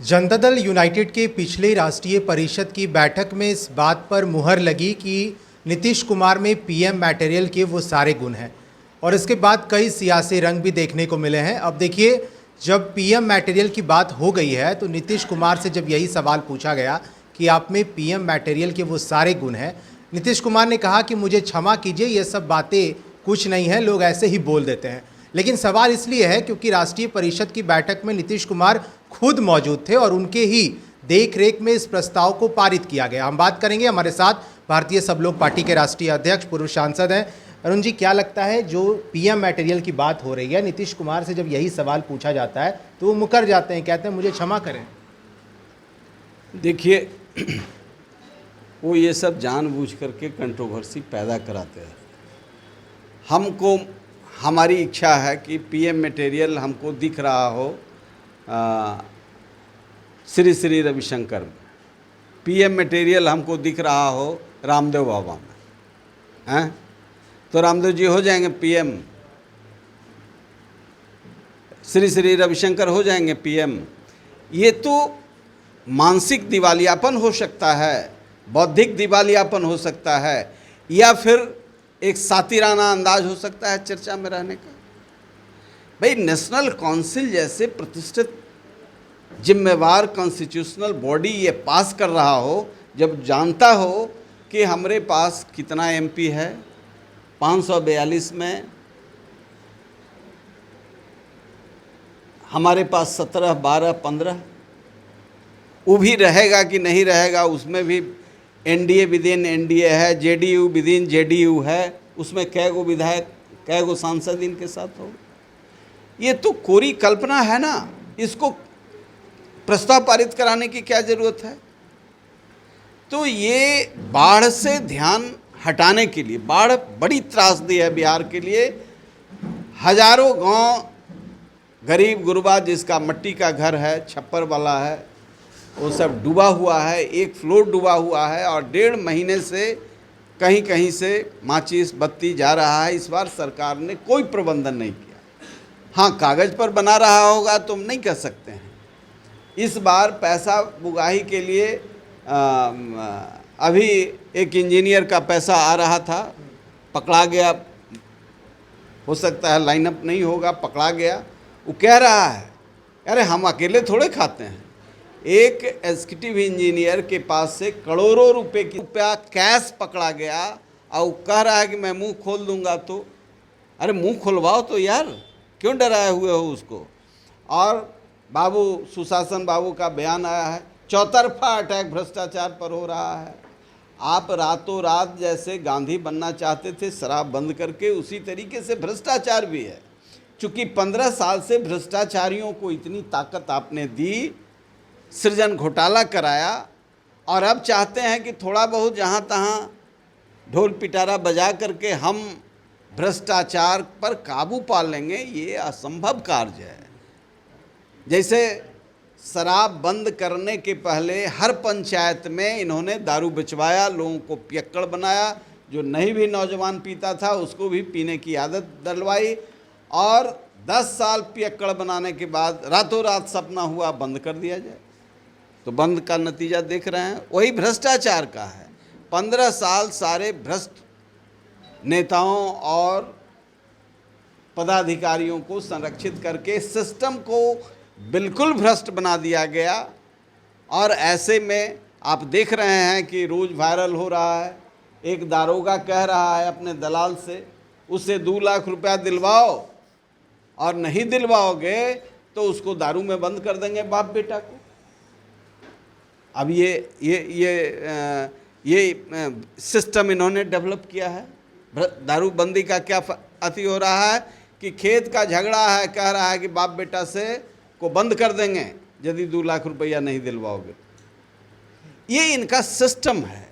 Janata Dal United के पिछले राष्ट्रीय परिषद की बैठक में इस बात पर मुहर लगी कि नीतीश कुमार में पीएम मटेरियल के वो सारे गुण हैं और इसके बाद कई सियासी रंग भी देखने को मिले हैं। अब देखिए, जब पीएम मटेरियल की बात हो गई है तो नीतीश कुमार से जब यही सवाल पूछा गया कि आप में पीएम मटेरियल के वो सारे गुण हैं, नीतीश कुमार ने कहा कि मुझे क्षमा कीजिए, ये सब बातें कुछ नहीं है, लोग ऐसे ही बोल देते हैं। लेकिन सवाल इसलिए है क्योंकि राष्ट्रीय परिषद की बैठक में नीतीश कुमार खुद मौजूद थे और उनके ही देख रेख में इस प्रस्ताव को पारित किया गया। हम बात करेंगे, हमारे साथ भारतीय सब लोग पार्टी के राष्ट्रीय अध्यक्ष पूर्व सांसद हैं अरुण जी। क्या लगता है, जो पीएम मटेरियल की बात हो रही है, नीतीश कुमार से जब यही सवाल पूछा जाता है तो वो मुकर जाते हैं, कहते हैं मुझे क्षमा करें। देखिए, वो ये सब जानबूझ करके कंट्रोवर्सी पैदा कराते हैं। हमको हमारी इच्छा है कि पीएम मटेरियल हमको दिख रहा हो श्री श्री रविशंकर में, पीएम मटेरियल हमको दिख रहा हो रामदेव बाबा में, हैं? तो रामदेव जी हो जाएंगे पीएम, श्री श्री रविशंकर हो जाएंगे पीएम। ये तो मानसिक दिवालियापन हो सकता है, बौद्धिक दिवालियापन हो सकता है, या फिर एक सातिराना अंदाज हो सकता है चर्चा में रहने का। भाई, नेशनल काउंसिल जैसे प्रतिष्ठित जिम्मेवार कॉन्स्टिट्यूशनल बॉडी ये पास कर रहा हो, जब जानता हो कि हमारे पास कितना एमपी है, 542 में हमारे पास 17, 12, 15, वो भी रहेगा कि नहीं रहेगा, उसमें भी एनडीए विदिन एनडीए है, जेडीयू विदिन जेडीयू है, उसमें कै गो विधायक, कै गो सांसद इनके साथ हो। ये तो कोरी कल्पना है ना, इसको प्रस्ताव पारित कराने की क्या ज़रूरत है। तो ये बाढ़ से ध्यान हटाने के लिए, बाढ़ बड़ी त्रासदी है बिहार के लिए। हजारों गांव गरीब गुरबा जिसका मिट्टी का घर है, छप्पर वाला है, वो सब डूबा हुआ है, एक फ्लोर डूबा हुआ है और 1.5 महीने से कहीं कहीं से माचिस बत्ती जा रहा है। इस बार सरकार ने कोई प्रबंधन नहीं किया। हाँ, कागज़ पर बना रहा होगा तो हम नहीं कह सकते हैं। इस बार पैसा बुगाही के लिए अभी एक इंजीनियर का पैसा आ रहा था, पकड़ा गया, हो सकता है लाइनअप नहीं होगा, पकड़ा गया। वो कह रहा है, अरे हम अकेले थोड़े खाते हैं। एक एग्जीक्यूटिव इंजीनियर के पास से करोड़ों रुपए की कैश पकड़ा गया और वो कह रहा है कि मैं मुंह खोल दूंगा। तो अरे मुंह खुलवाओ तो यार, क्यों डराए हुए हो उसको। और बाबू सुशासन बाबू का बयान आया है, चौतरफा अटैक भ्रष्टाचार पर हो रहा है। आप रातों रात जैसे गांधी बनना चाहते थे शराब बंद करके, उसी तरीके से भ्रष्टाचार भी है। चूँकि 15 साल से भ्रष्टाचारियों को इतनी ताकत आपने दी, सृजन घोटाला कराया, और अब चाहते हैं कि थोड़ा बहुत जहाँ तहाँ ढोल पिटारा बजा करके हम भ्रष्टाचार पर काबू पा लेंगे। ये असंभव कार्य है। जैसे शराब बंद करने के पहले हर पंचायत में इन्होंने दारू बिचवाया, लोगों को पियक्कड़ बनाया, जो नहीं भी नौजवान पीता था उसको भी पीने की आदत डलवाई, और 10 साल पियक्कड़ बनाने के बाद रातों रात सपना हुआ बंद कर दिया जाए। तो बंद का नतीजा देख रहे हैं, वही भ्रष्टाचार का है। 15 साल सारे भ्रष्ट नेताओं और पदाधिकारियों को संरक्षित करके सिस्टम को बिल्कुल भ्रष्ट बना दिया गया। और ऐसे में आप देख रहे हैं कि रोज़ वायरल हो रहा है, एक दारोगा कह रहा है अपने दलाल से, उससे 2 लाख रुपया दिलवाओ और नहीं दिलवाओगे तो उसको दारू में बंद कर देंगे बाप बेटा को। अब ये सिस्टम इन्होंने डेवलप किया है। दारूबंदी का क्या अति हो रहा है कि खेत का झगड़ा है, कह रहा है कि बाप बेटा से को बंद कर देंगे यदि 2 लाख रुपया नहीं दिलवाओगे। ये इनका सिस्टम है।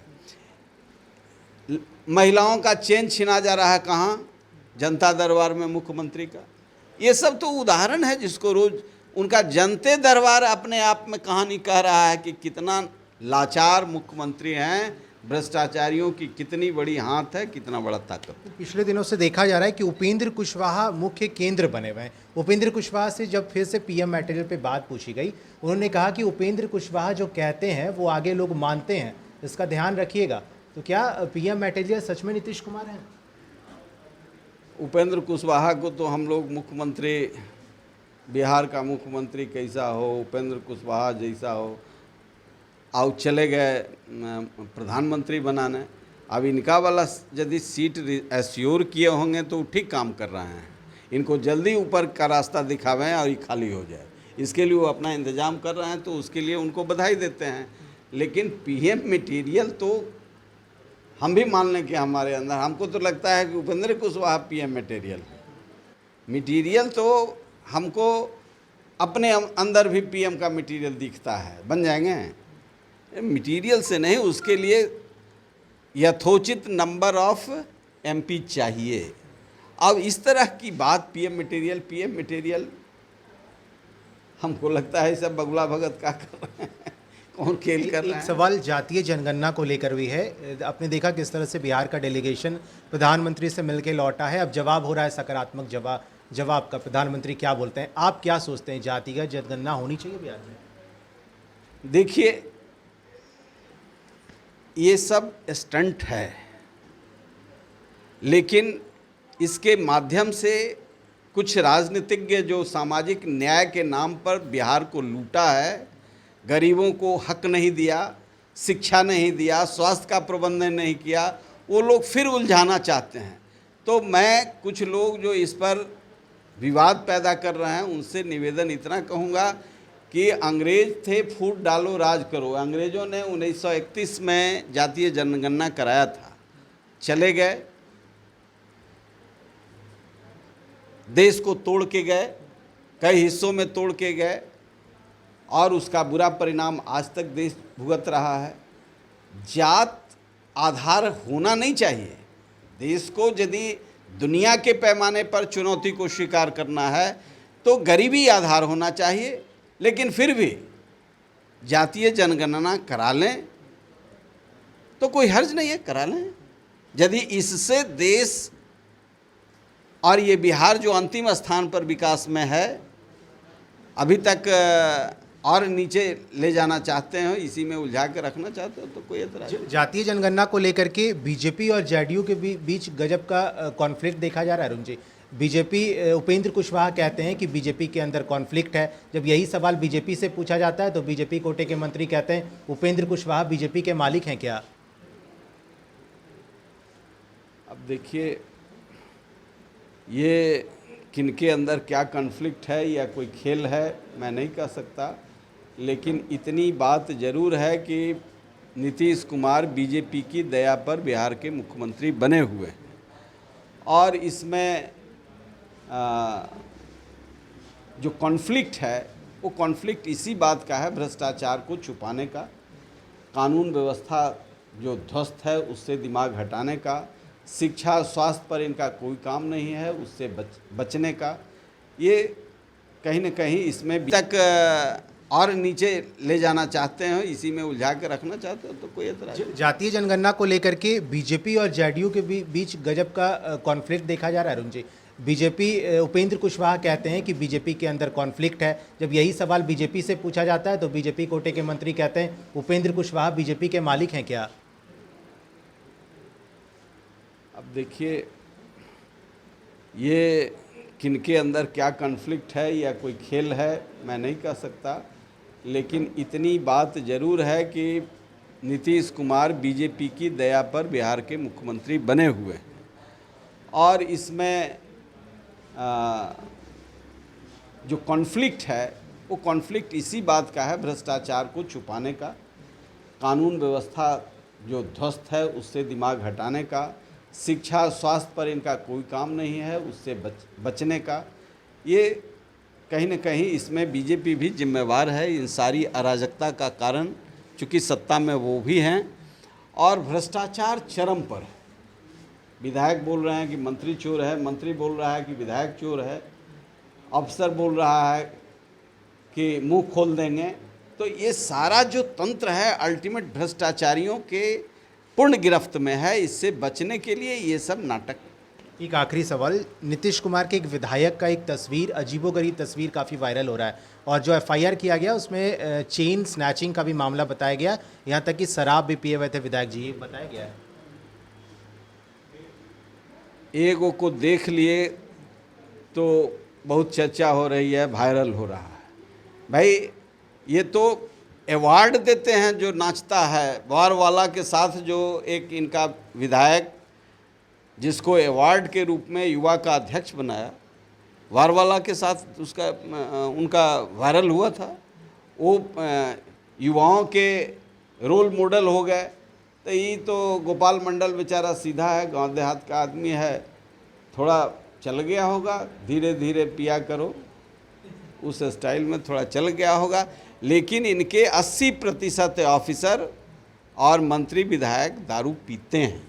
महिलाओं का चैन छीना जा रहा है, कहाँ? जनता दरबार में मुख्यमंत्री का। ये सब तो उदाहरण है जिसको रोज उनका जनते दरबार अपने आप में कहानी कह रहा है कि कितना लाचार मुख्यमंत्री हैं, भ्रष्टाचारियों की कितनी बड़ी हाथ है, कितना बड़ा ताकत है। पिछले दिनों से देखा जा रहा है कि उपेंद्र कुशवाहा मुख्य केंद्र बने हुए हैं। उपेंद्र कुशवाहा से जब फिर से पीएम मटेरियल पे बात पूछी गई, उन्होंने कहा कि उपेंद्र कुशवाहा जो कहते हैं वो आगे लोग मानते हैं, इसका ध्यान रखिएगा। तो क्या पीएम मटेरियल सच में नीतीश कुमार हैं? उपेंद्र कुशवाहा को तो हम लोग मुख्यमंत्री, बिहार का मुख्यमंत्री कैसा हो, उपेंद्र कुशवाहा जैसा हो, आओ चले गए प्रधानमंत्री बनाने। अब इनका वाला यदि सीट एश्योर किए होंगे तो ठीक काम कर रहे हैं। इनको जल्दी ऊपर का रास्ता दिखावें और ये खाली हो जाए, इसके लिए वो अपना इंतजाम कर रहे हैं, तो उसके लिए उनको बधाई देते हैं। लेकिन पीएम मटेरियल तो हम भी मान लें कि हमारे अंदर, हमको तो लगता है कि उपेंद्र कुशवाहा पीएम मटेरियल है। मटेरियल तो हमको अपने अंदर भी पीएम का मटेरियल दिखता है, बन जाएंगे। मटेरियल से नहीं, उसके लिए यथोचित नंबर ऑफ एमपी चाहिए। अब इस तरह की बात पीएम मटेरियल हमको लगता है सब बगुला भगत का कर रहे हैं, कौन खेल कर रहे हैं। एक सवाल जातीय जनगणना को लेकर भी है। आपने देखा किस तरह से बिहार का डेलीगेशन प्रधानमंत्री से मिलकर लौटा है। अब जवाब हो रहा है सकारात्मक जवाब का। प्रधानमंत्री क्या बोलते हैं, आप क्या सोचते हैं, जातिगत जनगणना होनी चाहिए बिहार में? देखिए, ये सब स्टंट है, लेकिन इसके माध्यम से कुछ राजनीतिज्ञ जो सामाजिक न्याय के नाम पर बिहार को लूटा है, गरीबों को हक नहीं दिया, शिक्षा नहीं दिया, स्वास्थ्य का प्रबंधन नहीं किया, वो लोग फिर उलझाना चाहते हैं। तो मैं कुछ लोग जो इस पर विवाद पैदा कर रहे हैं उनसे निवेदन इतना कहूँगा कि अंग्रेज थे, फूट डालो राज करो। अंग्रेज़ों ने 1931 में जातीय जनगणना कराया था, चले गए, देश को तोड़ के गए, कई हिस्सों में तोड़ के गए, और उसका बुरा परिणाम आज तक देश भुगत रहा है। जात आधार होना नहीं चाहिए। देश को यदि दुनिया के पैमाने पर चुनौती को स्वीकार करना है तो गरीबी आधार होना चाहिए, लेकिन फिर भी जातीय जनगणना करा लें तो कोई हर्ज नहीं है, करा लें। यदि इससे देश और ये बिहार जो अंतिम स्थान पर विकास में है, अभी तक और नीचे ले जाना चाहते हो, इसी में उलझा के रखना चाहते हो, तो कोई एतराज नहीं। जातीय जनगणना को लेकर के बीजेपी और जेडीयू के बीच गजब का कॉन्फ्लिक्ट देखा जा रहा है। अरुण जी, बीजेपी, उपेंद्र कुशवाहा कहते हैं कि बीजेपी के अंदर कॉन्फ्लिक्ट है। जब यही सवाल बीजेपी से पूछा जाता है तो बीजेपी कोटे के मंत्री कहते हैं उपेंद्र कुशवाहा बीजेपी के मालिक हैं क्या? अब देखिए, ये किनके अंदर क्या कॉन्फ्लिक्ट है या कोई खेल है मैं नहीं कह सकता, लेकिन इतनी बात ज़रूर है कि नीतीश कुमार बीजेपी की दया पर बिहार के मुख्यमंत्री बने हुए हैं। और इसमें जो कॉन्फ्लिक्ट है वो कॉन्फ्लिक्ट इसी बात का है, भ्रष्टाचार को छुपाने का, कानून व्यवस्था जो ध्वस्त है उससे दिमाग हटाने का, शिक्षा स्वास्थ्य पर इनका कोई काम नहीं है उससे बचने का। ये कहीं न कहीं इसमें तक और नीचे ले जाना चाहते हो, इसी में उलझा के रखना चाहते हो, तो कोई एतराज नहीं। जातीय जनगणना को लेकर के बीजेपी और जेडीयू के बीच गजब का कॉन्फ्लिक्ट देखा जा रहा है। अरुण जी, बीजेपी, उपेंद्र कुशवाहा कहते हैं कि बीजेपी के अंदर कॉन्फ्लिक्ट है। जब यही सवाल बीजेपी से पूछा जाता है तो बीजेपी कोटे के मंत्री कहते हैं उपेंद्र कुशवाहा बीजेपी के मालिक हैं क्या? अब देखिए, ये किनके अंदर क्या कॉन्फ्लिक्ट है या कोई खेल है मैं नहीं कह सकता, लेकिन इतनी बात ज़रूर है कि नीतीश कुमार बीजेपी की दया पर बिहार के मुख्यमंत्री बने हुए हैं। और इसमें जो कॉन्फ्लिक्ट है वो कॉन्फ्लिक्ट इसी बात का है, भ्रष्टाचार को छुपाने का, कानून व्यवस्था जो ध्वस्त है उससे दिमाग हटाने का, शिक्षा स्वास्थ्य पर इनका कोई काम नहीं है उससे बचने का। ये कहीं न कहीं इसमें बीजेपी भी जिम्मेवार है इन सारी अराजकता का कारण, चूँकि सत्ता में वो भी हैं। और भ्रष्टाचार चरम पर है। विधायक बोल रहे हैं कि मंत्री चोर है, मंत्री बोल रहा है कि विधायक चोर है, अफसर बोल रहा है कि मुंह खोल देंगे। तो ये सारा जो तंत्र है अल्टीमेट भ्रष्टाचारियों के पूर्ण गिरफ्त में है। इससे बचने के लिए ये सब नाटक। एक आखिरी सवाल, नीतीश कुमार के एक विधायक का एक तस्वीर, अजीबोगरीब तस्वीर काफ़ी वायरल हो रहा है और जो एफआईआर किया गया उसमें चेन स्नैचिंग का भी मामला बताया गया, यहाँ तक कि शराब भी पिए हुए थे विधायक जी, ये बताया गया है। एगो को देख लिए तो बहुत चर्चा हो रही है, वायरल हो रहा है। भाई ये तो अवार्ड देते हैं जो नाचता है, वारवाला के साथ जो एक इनका विधायक जिसको अवार्ड के रूप में युवा का अध्यक्ष बनाया, वारवाला के साथ उसका उनका वायरल हुआ था। वो युवाओं के रोल मॉडल हो गए। तो ये तो गोपाल मंडल बेचारा सीधा है, गांव देहात का आदमी है, थोड़ा चल गया होगा, धीरे धीरे पिया करो, उस स्टाइल में थोड़ा चल गया होगा। लेकिन इनके 80% ऑफिसर और मंत्री विधायक दारू पीते हैं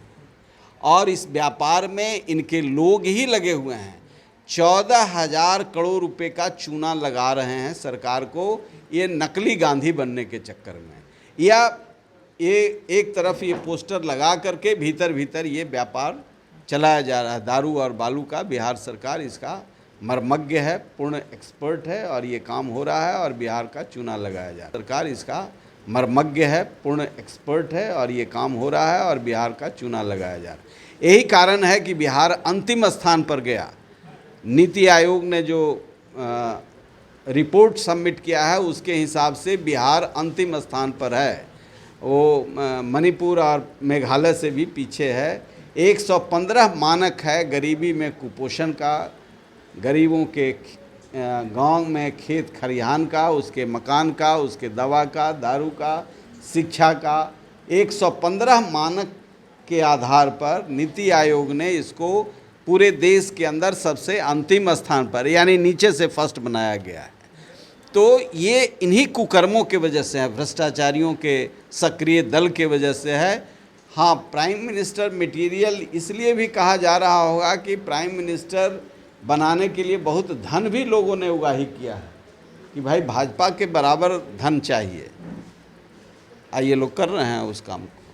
और इस व्यापार में इनके लोग ही लगे हुए हैं। 14,000 करोड़ रुपए का चूना लगा रहे हैं सरकार को, ये नकली गांधी बनने के चक्कर में, या ये एक तरफ ये पोस्टर लगा करके भीतर भीतर ये व्यापार चलाया जा रहा है। दारू और बालू का बिहार सरकार इसका मर्मज्ञ है, पूर्ण एक्सपर्ट है और ये काम हो रहा है और बिहार का चूना लगाया जा रहा है। सरकार इसका मर्मज्ञ है, पूर्ण एक्सपर्ट है और ये काम हो रहा है और बिहार का चूना लगाया जा रहा है। यही कारण है कि बिहार अंतिम स्थान पर गया। नीति आयोग ने जो रिपोर्ट सबमिट किया है उसके हिसाब से बिहार अंतिम स्थान पर है। वो मणिपुर और मेघालय से भी पीछे है। 115 मानक है गरीबी में कुपोषण का, गरीबों के गांव में खेत खलिहान का, उसके मकान का, उसके दवा का, दारू का, शिक्षा का। 115 मानक के आधार पर नीति आयोग ने इसको पूरे देश के अंदर सबसे अंतिम स्थान पर, यानी नीचे से फर्स्ट बनाया गया है। तो ये इन्हीं कुकर्मों के वजह से है, भ्रष्टाचारियों के सक्रिय दल के वजह से है। हाँ, प्राइम मिनिस्टर मटेरियल इसलिए भी कहा जा रहा होगा कि प्राइम मिनिस्टर बनाने के लिए बहुत धन भी लोगों ने उगाही किया है कि भाई भाजपा के बराबर धन चाहिए, ये लोग कर रहे हैं उस काम को।